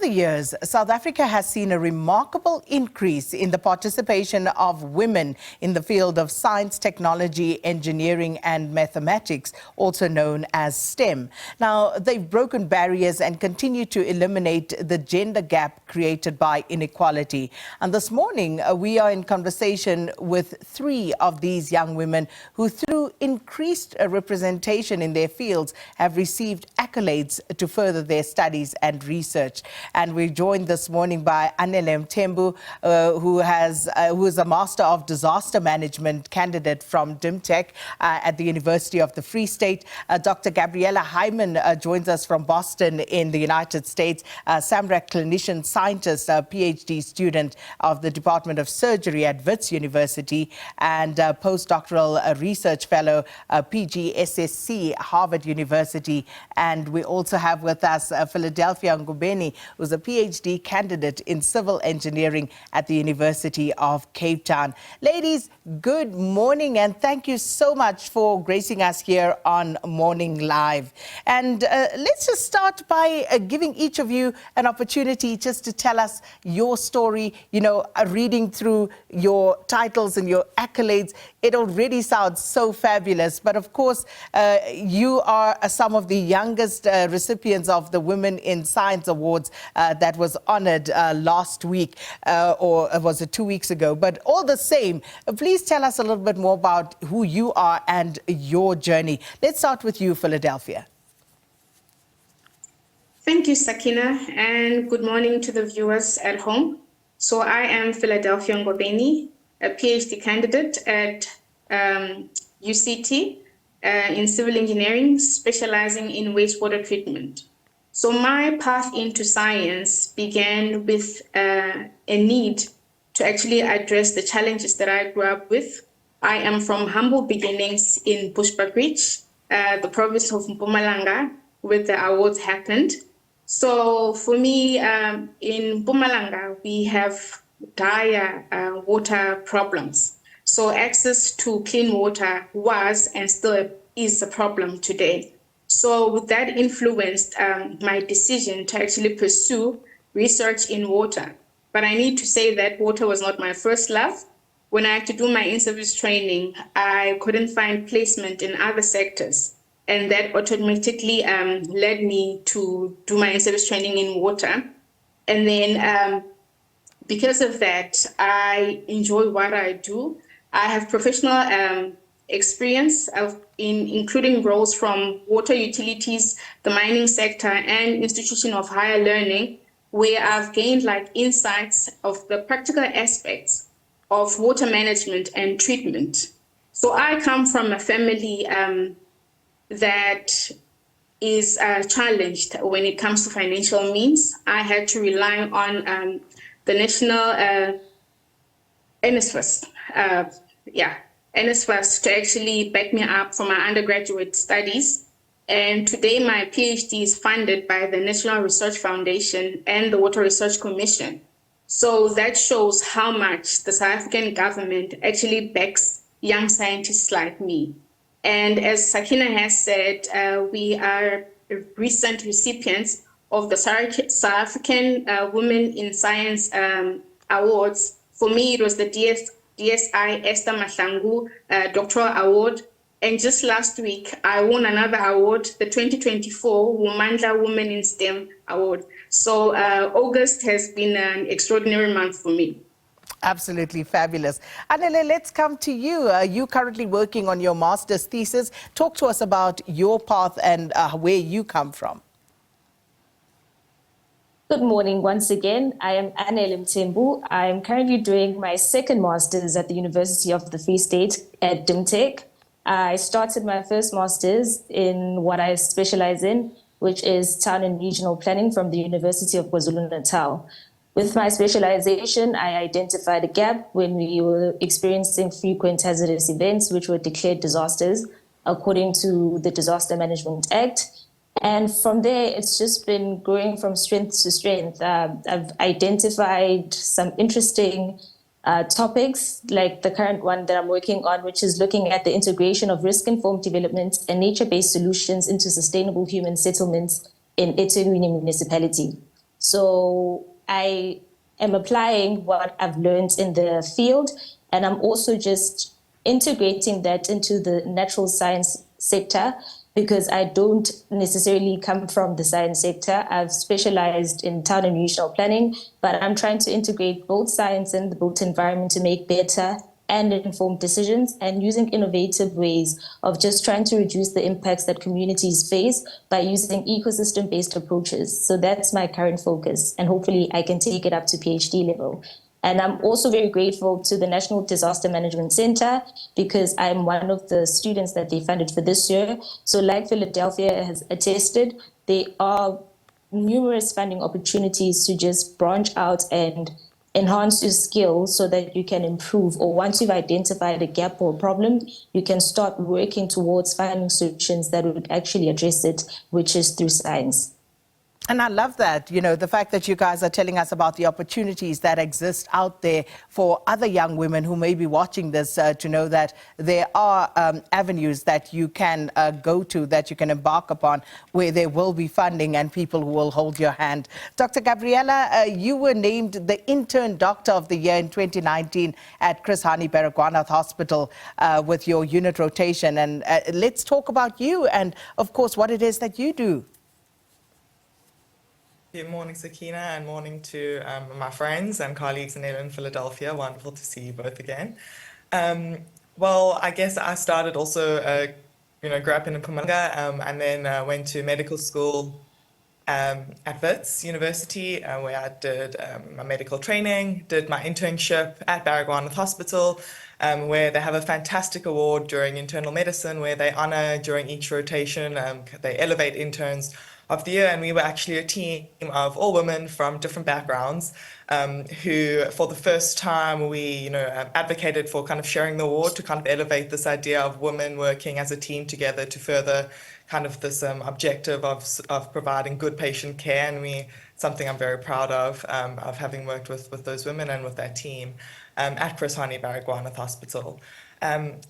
the years, South Africa has seen a remarkable increase in the participation of women in the field of science, technology, engineering and mathematics, also known as STEM. Now, they've broken barriers and continue to eliminate the gender gap created by inequality. And this morning, we are in conversation with three of these young women who, through increased representation in their fields, have received accolades to further their studies and research. And we're joined this morning by Anele Mthembu, who is a Master of Disaster Management candidate from DIMTEC at the University of the Free State. Dr. Gabriella Hyman joins us from Boston in the United States, SAMRC clinician scientist, PhD student of the Department of Surgery at Wits University, and postdoctoral research fellow, PGSSC, Harvard University. And we also have with us Philadelphia Ngobeni, who's a PhD candidate in civil engineering at the University of Cape Town. Ladies, good morning, and thank you so much for gracing us here on Morning Live. And let's just start by giving each of you an opportunity just to tell us your story. You know, reading through your titles and your accolades, it already sounds so fabulous. But of course, you are some of the youngest recipients of the Women in Science Awards that was honored last week, or was it 2 weeks ago? But all the same, please tell us a little bit more about who you are and your journey. Let's start with you, Philadelphia. Thank you, Sakina, and good morning to the viewers at home. So I am Philadelphia Ngobeni, a PhD candidate at UCT in civil engineering, specializing in wastewater treatment. So my path into science began with a need to actually address the challenges that I grew up with. I am from humble beginnings in Bushbuckridge, the province of Mpumalanga, where the awards happened. So for me, in Mpumalanga, we have dire water problems. So access to clean water was and still is a problem today. So that influenced my decision to actually pursue research in water. But I need to say that water was not my first love. When I had to do my in-service training, I couldn't find placement in other sectors. And that automatically led me to do my in-service training in water. And then because of that, I enjoy what I do. I have professional experience including roles from water utilities, the mining sector, and institution of higher learning, where I've gained like insights of the practical aspects of water management and treatment. So I come from a family that is challenged when it comes to financial means. I had to rely on the national NSFAS, NSFAS to actually back me up for my undergraduate studies. And today my PhD is funded by the National Research Foundation and the Water Research Commission. So that shows how much the South African government actually backs young scientists like me. And as Sakina has said, we are recent recipients of the South African Women in Science Awards. For me, it was the DSI Esther Mahlangu Doctoral Award. And just last week, I won another award, the 2024 Womandla Women in STEM Award. So August has been an extraordinary month for me. Absolutely fabulous. Anele, let's come to you. You're currently working on your master's thesis. Talk to us about your path and where you come from. Good morning once again. I am Anele Mthembu. I am currently doing my second master's at the University of the Free State at DIMTEC. I started my first master's in what I specialize in, which is town and regional planning from the University of KwaZulu-Natal. With my specialization, I identified a gap when we were experiencing frequent hazardous events, which were declared disasters according to the Disaster Management Act. And from there, it's just been growing from strength to strength. I've identified some interesting topics, like the current one that I'm working on, which is looking at the integration of risk-informed development and nature-based solutions into sustainable human settlements in eThekwini municipality. So I am applying what I've learned in the field, and I'm also just integrating that into the natural science sector, because I don't necessarily come from the science sector. I've specialized in town and regional planning, but I'm trying to integrate both science and the built environment to make better and informed decisions, and using innovative ways of just trying to reduce the impacts that communities face by using ecosystem-based approaches. So that's my current focus, and hopefully I can take it up to PhD level. And I'm also very grateful to the National Disaster Management Center, because I'm one of the students that they funded for this year. So like Philadelphia has attested, there are numerous funding opportunities to just branch out and enhance your skills so that you can improve, or once you've identified a gap or a problem, you can start working towards finding solutions that would actually address it, which is through science. And I love that, the fact that you guys are telling us about the opportunities that exist out there for other young women who may be watching this, to know that there are avenues that you can go to, that you can embark upon, where there will be funding and people who will hold your hand. Dr. Gabriella, you were named the Intern Doctor of the Year in 2019 at Chris Hani Baragwanath Hospital with your unit rotation. And let's talk about you and, of course, what it is that you do. Good morning, Sakina, and morning to my friends and colleagues in Philadelphia. Wonderful to see you both again. Well, I guess I started also, grew up in Mpumalanga, and then went to medical school at Wits University, where I did my medical training, did my internship at Baragwanath Hospital, where they have a fantastic award during internal medicine, where they honor during each rotation, they elevate interns of the year, and we were actually a team of all women from different backgrounds, who, for the first time, we advocated for kind of sharing the award to kind of elevate this idea of women working as a team together to further kind of this objective of providing good patient care, and something I'm very proud of having worked with those women and with that team at Chris Hani Baragwanath Hospital.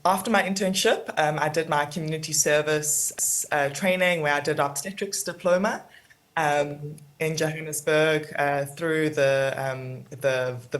After my internship, I did my community service training, where I did obstetrics diploma in Johannesburg through the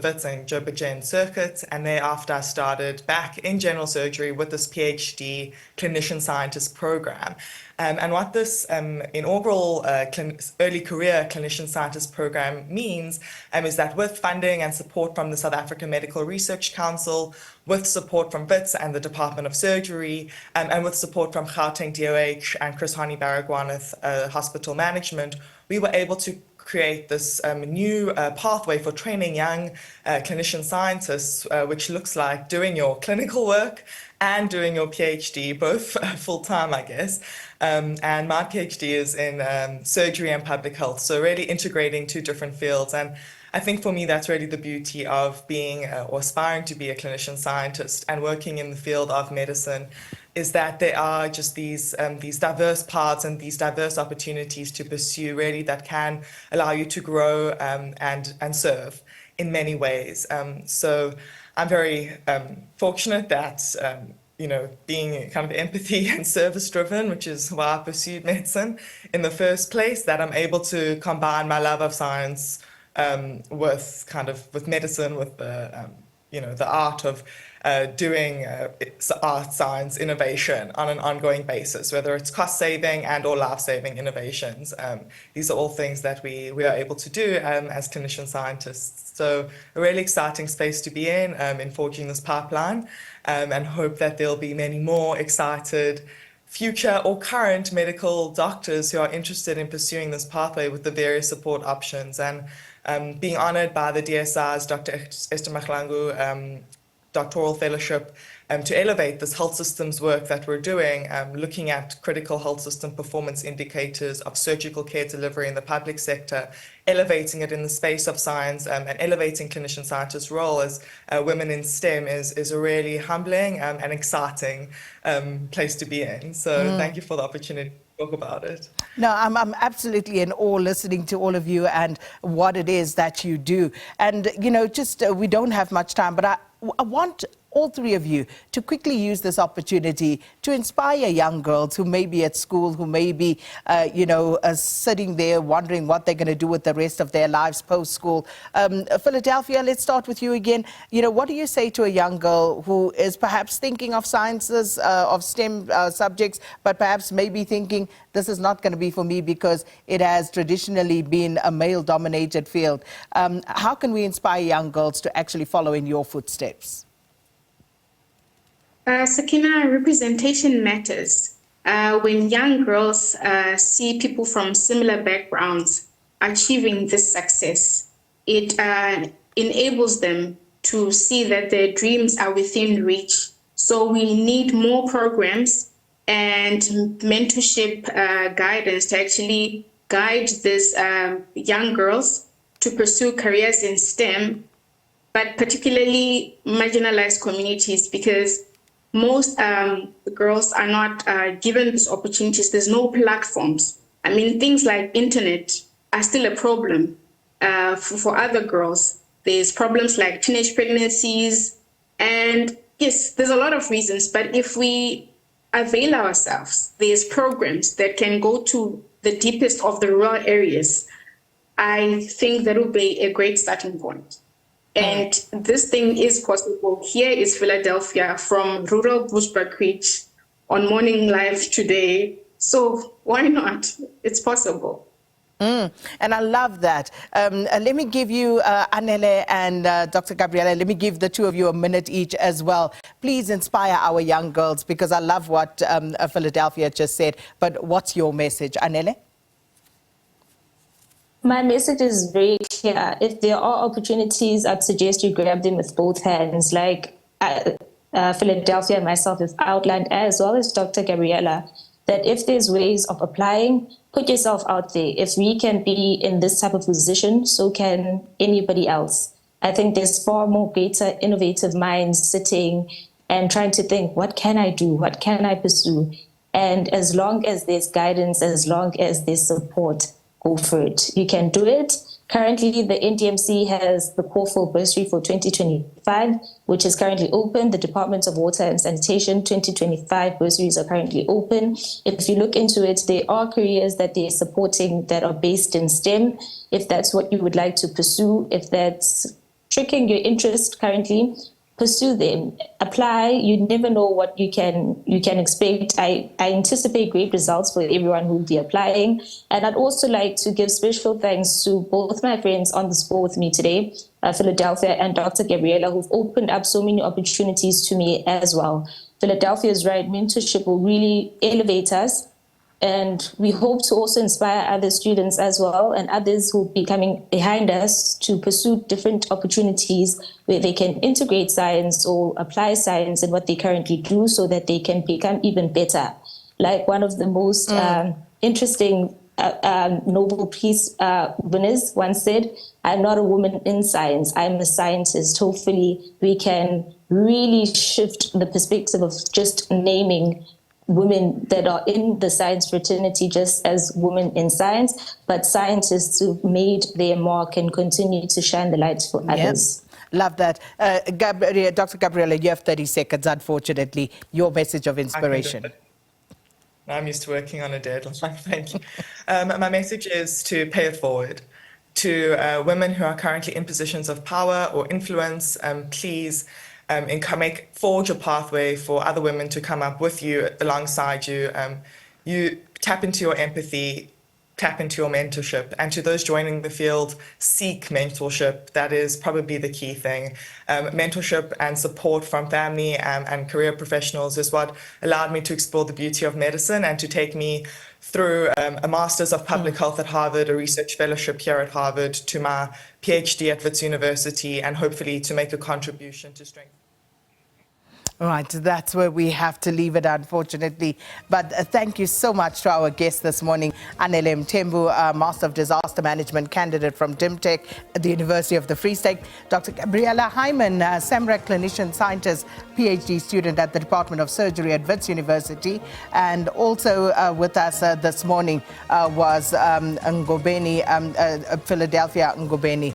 Wits and Joburg circuit, and thereafter I started back in general surgery with this PhD clinician scientist program. And what this inaugural early career clinician scientist program means is that with funding and support from the South African Medical Research Council, with support from Wits and the Department of Surgery, and with support from Gauteng DOH and Chris Hani Baragwanath Hospital Management, we were able to create this new pathway for training young clinician scientists, which looks like doing your clinical work and doing your PhD, both full-time, I guess. And my PhD is in surgery and public health, so really integrating two different fields. And I think for me, that's really the beauty of being or aspiring to be a clinician scientist and working in the field of medicine, is that there are just these diverse paths and these diverse opportunities to pursue, really, that can allow you to grow and serve in many ways. So I'm very fortunate that, being kind of empathy and service driven, which is why I pursued medicine in the first place, that I'm able to combine my love of science with medicine, with the art of doing art, science, innovation on an ongoing basis, whether it's cost-saving and or life-saving innovations. These are all things that we are able to do as clinician scientists. So a really exciting space to be in forging this pipeline, and hope that there'll be many more excited future or current medical doctors who are interested in pursuing this pathway with the various support options. And being honoured by the DSI's Dr. Esther Mahlangu doctoral fellowship to elevate this health systems work that we're doing, looking at critical health system performance indicators of surgical care delivery in the public sector, elevating it in the space of science, and elevating clinician scientists' role as women in STEM is a really humbling and exciting place to be in. So thank you for the opportunity to talk about it. No, I'm absolutely in awe listening to all of you and what it is that you do. And, we don't have much time, but I want all three of you, to quickly use this opportunity to inspire young girls who may be at school, who may be, sitting there wondering what they're going to do with the rest of their lives post-school. Philadelphia, let's start with you again. What do you say to a young girl who is perhaps thinking of sciences, of STEM subjects, but perhaps maybe thinking this is not going to be for me because it has traditionally been a male-dominated field? How can we inspire young girls to actually follow in your footsteps? Sakina, representation matters. When young girls see people from similar backgrounds achieving this success, it enables them to see that their dreams are within reach. So we need more programs and mentorship guidance to actually guide these young girls to pursue careers in STEM, but particularly marginalized communities, because most girls are not given these opportunities. There's no platforms. I mean, things like internet are still a problem for other girls. There's problems like teenage pregnancies. And yes, there's a lot of reasons. But if we avail ourselves, there's programs that can go to the deepest of the rural areas. I think that will be a great starting point. And this thing is possible. Here is Philadelphia from rural Bushbuckridge on Morning Live today. So why not? It's possible. And I love that. Let me give you, Anele and Dr. Gabriella, let me give the two of you a minute each as well. Please inspire our young girls, because I love what Philadelphia just said. But what's your message, Anele? My message is very clear. If there are opportunities, I'd suggest you grab them with both hands, like Philadelphia and myself have outlined, as well as Dr. Gabriella, that if there's ways of applying, put yourself out there. If we can be in this type of position, so can anybody else. I think there's far more greater innovative minds sitting and trying to think, what can I do? What can I pursue? And as long as there's guidance, as long as there's support, go for it. You can do it. Currently, the NDMC has the call for bursary for 2025, which is currently open. The Department of Water and Sanitation 2025 bursaries are currently open. If you look into it, there are careers that they're supporting that are based in STEM. If that's what you would like to pursue, if that's triggering your interest currently, pursue them, apply. You never know what you can expect. I anticipate great results for everyone who will be applying. And I'd also like to give special thanks to both my friends on this call with me today, Philadelphia and Dr. Gabriella, who've opened up so many opportunities to me as well. Philadelphia is right. Mentorship will really elevate us. And we hope to also inspire other students as well, and others who will be coming behind us to pursue different opportunities where they can integrate science or apply science in what they currently do, so that they can become even better. Like one of the most interesting Nobel Peace winners once said, "I'm not a woman in science, I'm a scientist." Hopefully we can really shift the perspective of just naming women that are in the science fraternity just as women in science, but scientists who've made their mark and continue to shine the light for others. Love that. Dr. Gabriella, you have 30 seconds, unfortunately. Your message of inspiration. I'm used to working on a deadline. Thank you. My message is to pay it forward. To women who are currently in positions of power or influence, please forge a pathway for other women to come up with you, alongside you. You tap into your empathy, tap into your mentorship, and to those joining the field, seek mentorship. That is probably the key thing. Mentorship and support from family and career professionals is what allowed me to explore the beauty of medicine and to take me through a Master's of Public Health at Harvard, a research fellowship here at Harvard, to my PhD at Wits University, and hopefully to make a contribution to strengthen. Right, that's where we have to leave it, unfortunately. But thank you so much to our guest this morning, Anele Mthembu, Master of Disaster Management candidate from DIMTEC at the University of the Free State, Dr. Gabriella Hyman, SAMRC clinician scientist, PhD student at the Department of Surgery at Wits University, and also with us this morning was Ngobeni, Philadelphia Ngobeni.